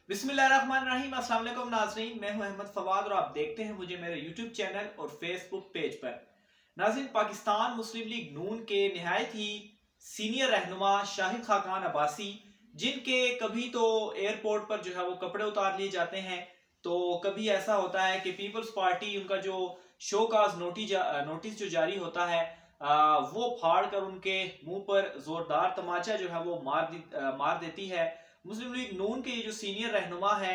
बिस्मिल्लाहिर्रहमानिर्रहीम। अस्सलाम वालेकुम नाज़रीन, मैं हूं अहमद फवाद और आप देखते हैं मुझे मेरे यूट्यूब चैनल और फेसबुक पेज पर। नाज़रीन, पाकिस्तान मुस्लिम लीग नून के निहायत ही सीनियर रहनुमा शाहिद खाकान अब्बासी, जिनके कभी तो एयरपोर्ट पर जो है वो कपड़े उतार लिए जाते हैं, तो कभी ऐसा होता है कि पीपल्स पार्टी उनका जो शो काज नोटिस जो जारी होता है वो फाड़ कर उनके मुंह पर जोरदार तमाचा जो है वो मार देती है। मुस्लिम लीग नून के ये जो सीनियर रहनुमा है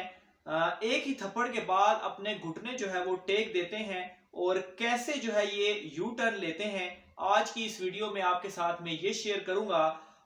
एक ही थप्पड़ के बाद अपने घुटने जो है वो टेक देते हैं और कैसे जो है ये यू टर्न लेते हैं, आज की इस वीडियो में आपके साथ में ये शेयर करूंगा।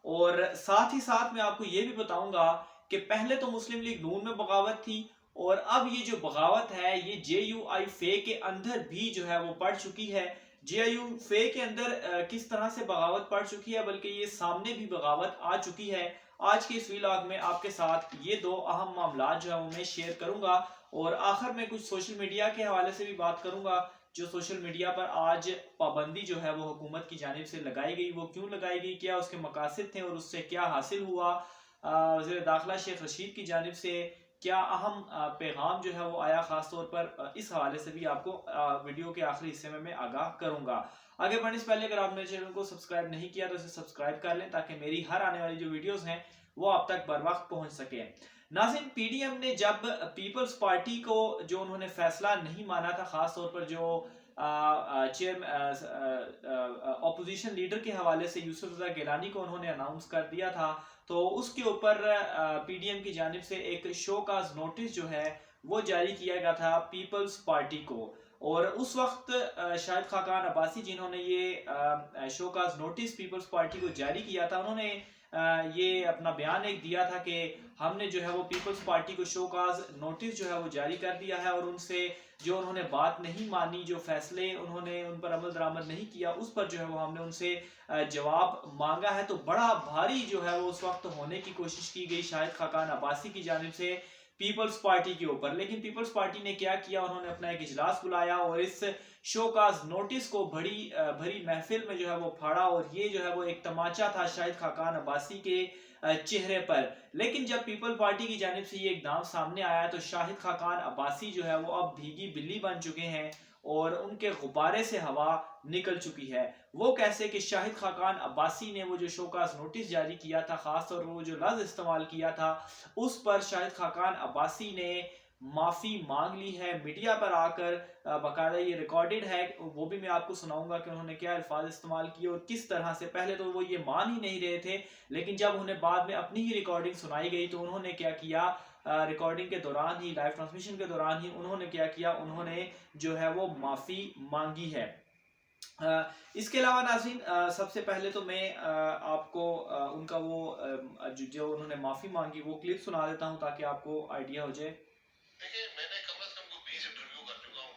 और साथ ही साथ मैं आपको ये भी बताऊंगा कि पहले तो मुस्लिम लीग नून में बगावत थी और अब ये जो बगावत है ये JUI फे के अंदर भी जो है वो पड़ चुकी है। JUI फे के अंदर किस तरह से बगावत पड़ चुकी है, बल्कि ये सामने भी बगावत आ चुकी है। आज के इस व्लॉग में आपके साथ ये दो अहम मामला जो है वो मैं शेयर करूंगा और आखिर में कुछ सोशल मीडिया के हवाले से भी बात करूंगा। जो सोशल मीडिया पर आज पाबंदी जो है वो हुकूमत की जानिब से लगाई गई, वो क्यों लगाई गई, क्या उसके मकासद थे और उससे क्या हासिल हुआ। वज़ीर दाखिला शेख रशीद की जानिब से क्या अहम पैगाम जो है वो आया, खास तौर पर इस हवाले से भी आपको वीडियो के आखिरी हिस्से में मैं आगाह करूंगा। आगे बढ़ने से पहले अगर आप मेरे चैनल को सब्सक्राइब नहीं किया तो इसे सब्सक्राइब कर लें ताकि मेरी हर आने वाली जो वीडियोस हैं वो आप तक बर वक्त पहुंच सके। नाज़रीन, PDM ने जब पीपल्स पार्टी को जो उन्होंने फैसला नहीं माना था, खास तौर पर जो चेयर ऑपोजिशन लीडर के हवाले से यूसुफ रज़ा गिलानी को उन्होंने अनाउंस कर दिया था, तो उसके ऊपर PDM की जानिब से एक शो काज नोटिस जो है वो जारी किया गया था पीपल्स पार्टी को। और उस वक्त शाहिद खाकान अब्बासी जिन्होंने ये show cause notice Peoples Party को जारी किया था, उन्होंने ये अपना बयान एक दिया था कि हमने जो है वो पीपल्स पार्टी को शो काज नोटिस जो है वो जारी कर दिया है और उनसे जो उन्होंने बात नहीं मानी, जो फैसले उन्होंने उन पर अमल दरामद नहीं किया, उस पर जो है वो हमने उनसे जवाब मांगा है। तो बड़ा भारी जो है वो उस वक्त होने की कोशिश की गई शाहिद खाकान अब्बासी की जानिब से पीपल्स पार्टी के ऊपर, लेकिन पीपल्स पार्टी ने क्या किया, उन्होंने अपना एक इजलास बुलाया और इस शोकाज नोटिस को भरी महफिल में जो है वो फाड़ा और ये जो है वो एक तमाचा था शाहिद खाकान अब्बासी के चेहरे पर। लेकिन जब पीपल पार्टी की जानिब से ये इकदाम सामने आया तो शाहिद खाकान अब्बासी जो है वो अब भीगी बिल्ली बन चुके हैं और उनके गुब्बारे से हवा निकल चुकी है। वो कैसे कि शाहिद खाकान अब्बासी ने वो जो शोकाज नोटिस जारी किया था, खास तौर पर वो जो लफ्ज इस्तेमाल किया था उस पर शाहिद खाकान अब्बासी ने माफी मांग ली है मीडिया पर आकर। बाकायदा ये रिकॉर्डेड है, वो भी मैं आपको सुनाऊंगा कि उन्होंने क्या अल्फाज इस्तेमाल किए और किस तरह से। पहले तो वो ये मान ही नहीं रहे थे, लेकिन जब उन्हें बाद में अपनी ही रिकॉर्डिंग सुनाई गई तो उन्होंने क्या किया, रिकॉर्डिंग के दौरान ही, लाइव ट्रांसमिशन के दौरान ही उन्होंने क्या किया, उन्होंने जो है वो माफी मांगी है। इसके अलावा नाज़रीन, सबसे पहले तो मैं आपको उनका वो जो उन्होंने माफी मांगी वो क्लिप सुना देता हूं ताकि आपको आइडिया हो जाए। देखिए, मैंने कम से कम 20 इंटरव्यू कर चुका हूँ,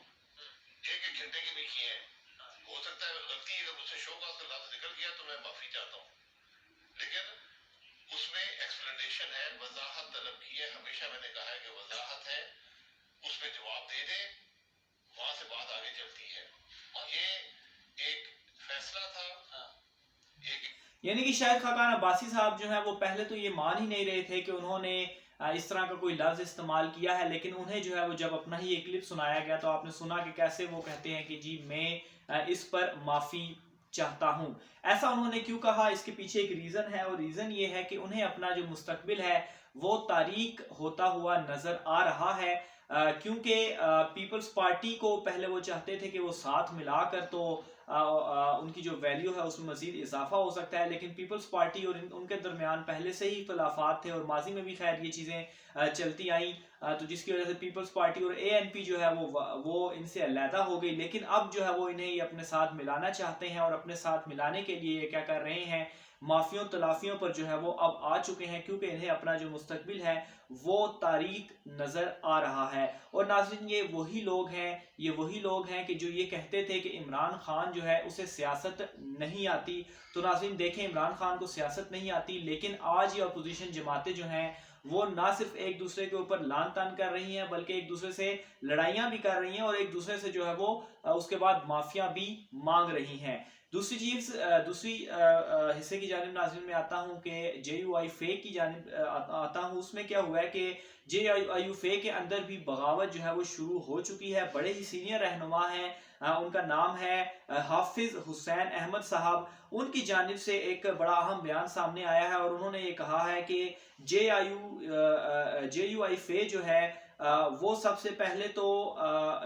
एक एक घंटे के भी किए हैं। हो सकता है गलती अगर मुझसे शो का लफ्ज निकल गया तो मैं माफी चाहता हूँ, लेकिन उसमें एक्सप्लेनेशन है, वजाहत तलब की है। हमेशा मैंने कहा है कि वजाहत है, उस पर जवाब दे दे, वहां से बात आगे चलती है। ये एक फैसला था, यानी कि शाहिद खाकान अब्बासी साहब जो है वो पहले तो ये मान ही नहीं रहे थे कि उन्होंने इस तरह का कोई लफ्ज इस्तेमाल किया है, लेकिन उन्हें जो है वो जब अपना ही एक क्लिप सुनाया गया तो आपने सुना कि कैसे वो कहते हैं कि जी मैं इस पर माफी चाहता हूं। ऐसा उन्होंने क्यों कहा, इसके पीछे एक रीजन है और रीजन ये है कि उन्हें अपना जो मुस्तकबिल है वो तारीक होता हुआ नजर आ रहा है। क्योंकि पीपल्स पार्टी को पहले वो चाहते थे कि वो साथ मिलाकर तो उनकी जो वैल्यू है उसमें मजीद इजाफा हो सकता है, लेकिन पीपल्स पार्टी और उनके दरमियान पहले से ही इख्तलाफात थे और माजी में भी खैर ये चीज़ें चलती आई, तो जिसकी वजह से पीपल्स पार्टी और ANP जो है वो इनसे अलहदा हो गई। लेकिन अब जो है वो इन्हें ये अपने साथ मिलाना चाहते हैं और अपने साथ मिलाने के लिए ये क्या कर रहे हैं, माफियों तलाफियों पर जो है वो अब आ चुके हैं, क्योंकि इन्हें अपना जो मुस्तकबिल है वो तारीक नजर आ रहा है। और नाज़रीन, ये वही लोग हैं कि जो ये कहते थे कि इमरान खान जो है उसे सियासत नहीं आती। तो नाज़रीन देखें, इमरान खान को सियासत नहीं आती, लेकिन आज ये अपोजिशन जमातें जो हैं वो ना सिर्फ एक दूसरे के ऊपर लान तान कर रही हैं बल्कि एक दूसरे से लड़ाइयां भी कर रही हैं और एक दूसरे से जो है वो उसके बाद माफिया भी मांग रही हैं। دوسری چیز دوسری حصے کی جانب ناظرین میں آتا ہوں کہ جے یو آئی فے کی جانب آتا ہوں. اس میں کیا ہوا ہے کہ جے آئی فے کے اندر بھی بغاوت جو ہے وہ شروع ہو چکی ہے. بڑے ہی سینئر رہنما ہیں, ان کا نام ہے حافظ حسین احمد صاحب. ان کی جانب سے ایک بڑا اہم بیان سامنے آیا ہے اور انہوں نے یہ کہا ہے کہ جے یو آئی فے جو ہے وہ سب سے پہلے تو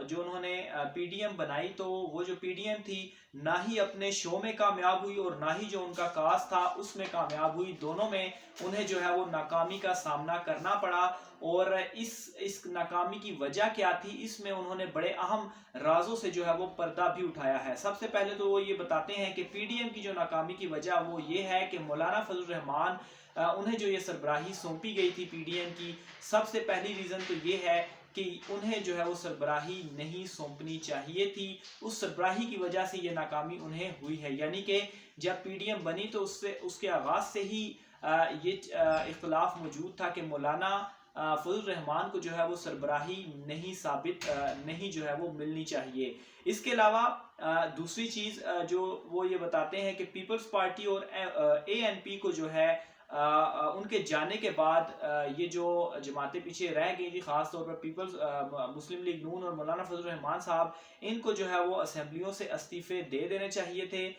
جو انہوں نے پی ڈی ایم بنائی تو وہ جو پی ڈی ایم تھی نہ ہی اپنے شو میں کامیاب ہوئی اور نہ ہی جو ان کا کاسٹ تھا اس میں کامیاب ہوئی. دونوں میں انہیں جو ہے وہ ناکامی کا سامنا کرنا پڑا. اور اس ناکامی کی وجہ کیا تھی, اس میں انہوں نے بڑے اہم رازوں سے جو ہے وہ پردہ بھی اٹھایا ہے. سب سے پہلے تو وہ یہ بتاتے ہیں کہ پی ڈی ایم کی جو ناکامی کی وجہ وہ یہ ہے کہ مولانا فضل الرحمان انہیں جو یہ سربراہی سونپی گئی تھی پی ڈی ایم کی, سب سے پہلی ریزن تو یہ ہے کہ انہیں جو ہے وہ سربراہی نہیں سونپنی چاہیے تھی. اس سربراہی کی وجہ سے یہ ناکامی انہیں ہوئی ہے. یعنی کہ جب پی ڈی ایم بنی تو اس کے آغاز سے ہی یہ اختلاف موجود تھا کہ مولانا فضل الرحمان کو جو ہے وہ سربراہی نہیں جو ہے وہ ملنی چاہیے. اس کے علاوہ دوسری چیز جو وہ یہ بتاتے ہیں کہ پیپلز پارٹی اور اے این پی کو جو ہے ان کے جانے کے بعد یہ جو جماعتیں پیچھے رہ گئی تھی, خاص طور پر پیپلز مسلم لیگ نون اور مولانا فضل الرحمان صاحب, ان کو جو ہے وہ اسمبلیوں سے استعفے دے دینے چاہیے تھے.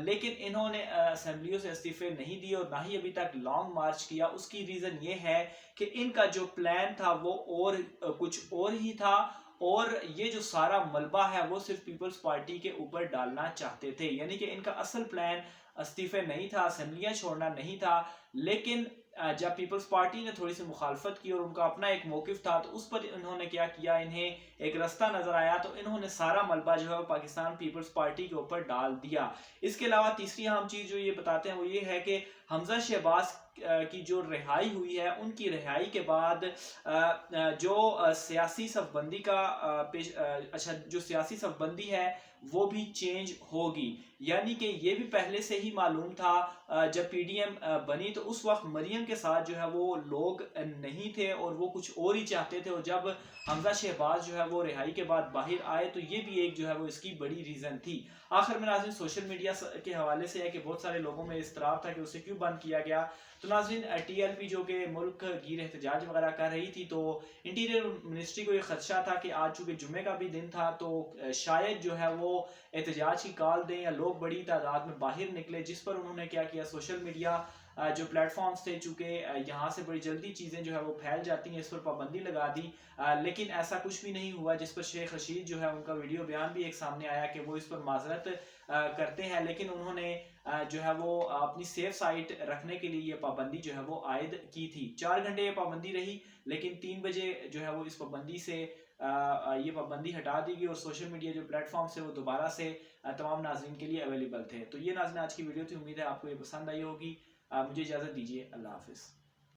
لیکن انہوں نے اسمبلیوں سے استعفے نہیں دیے اور نہ ہی ابھی تک لانگ مارچ کیا. اس کی ریزن یہ ہے کہ ان کا جو پلان تھا وہ اور کچھ اور ہی تھا اور یہ جو سارا ملبہ ہے وہ صرف پیپلز پارٹی کے اوپر ڈالنا چاہتے تھے. یعنی کہ ان کا اصل پلان استعفے نہیں تھا, اسمبلیاں چھوڑنا نہیں تھا. لیکن جب پیپلز پارٹی نے تھوڑی سی مخالفت کی اور ان کا اپنا ایک موقف تھا تو اس پر انہوں نے کیا کیا, انہیں ایک رستہ نظر آیا تو انہوں نے سارا ملبہ جو ہے پاکستان پیپلز پارٹی کے اوپر ڈال دیا. اس کے علاوہ تیسری اہم چیز جو یہ بتاتے ہیں وہ یہ ہے کہ حمزہ شہباز کی جو رہائی ہوئی ہے, ان کی رہائی کے بعد جو سیاسی صف بندی جو سیاسی صف بندی ہے وہ بھی چینج ہوگی. یعنی کہ یہ بھی پہلے سے ہی معلوم تھا, جب پی ڈی ایم بنی تو اس وقت مریم کے ساتھ جو ہے وہ لوگ نہیں تھے اور وہ کچھ اور ہی چاہتے تھے, اور جب حمزہ شہباز جو ہے وہ رہائی کے بعد باہر آئے تو یہ بھی ایک جو ہے وہ اس کی بڑی ریزن تھی. آخر میں ناظرین سوشل میڈیا کے حوالے سے ہے کہ بہت سارے لوگوں میں اضطراب تھا کہ اسے کیوں بند کیا گیا. تو ناظرین ٹی ایل پی جو کہ ملک گیر احتجاج وغیرہ کر رہی تھی تو انٹیریئر منسٹری کو یہ خدشہ تھا کہ آج چونکہ جمعے کا بھی دن تھا تو شاید جو ہے وہ احتجاج کی کال دیں یا لوگ بڑی تعداد میں باہر نکلے, جس پر انہوں نے کیا سوشل میڈیا جو پلیٹ فارمز تھے چونکہ یہاں سے بڑی جلدی چیزیں جو ہے وہ پھیل جاتی ہیں, اس پر پابندی لگا دی. لیکن ایسا کچھ بھی نہیں ہوا, جس پر شیخ رشید جو ہے ان کا ویڈیو بیان بھی ایک سامنے آیا کہ وہ اس پر معذرت کرتے ہیں, لیکن انہوں نے جو ہے وہ اپنی سیف سائٹ رکھنے کے لیے یہ پابندی جو ہے وہ عائد کی تھی. 4 گھنٹے یہ پابندی رہی لیکن 3 بجے جو ہے وہ اس پابندی سے یہ پابندی ہٹا دی گئی اور سوشل میڈیا جو پلیٹ فارم سے وہ دوبارہ سے تمام ناظرین کے لیے اویلیبل تھے. تو یہ ناظرین آج کی ویڈیو تھی, امید ہے آپ کو یہ پسند آئی ہوگی. مجھے اجازت دیجیے, اللہ حافظ.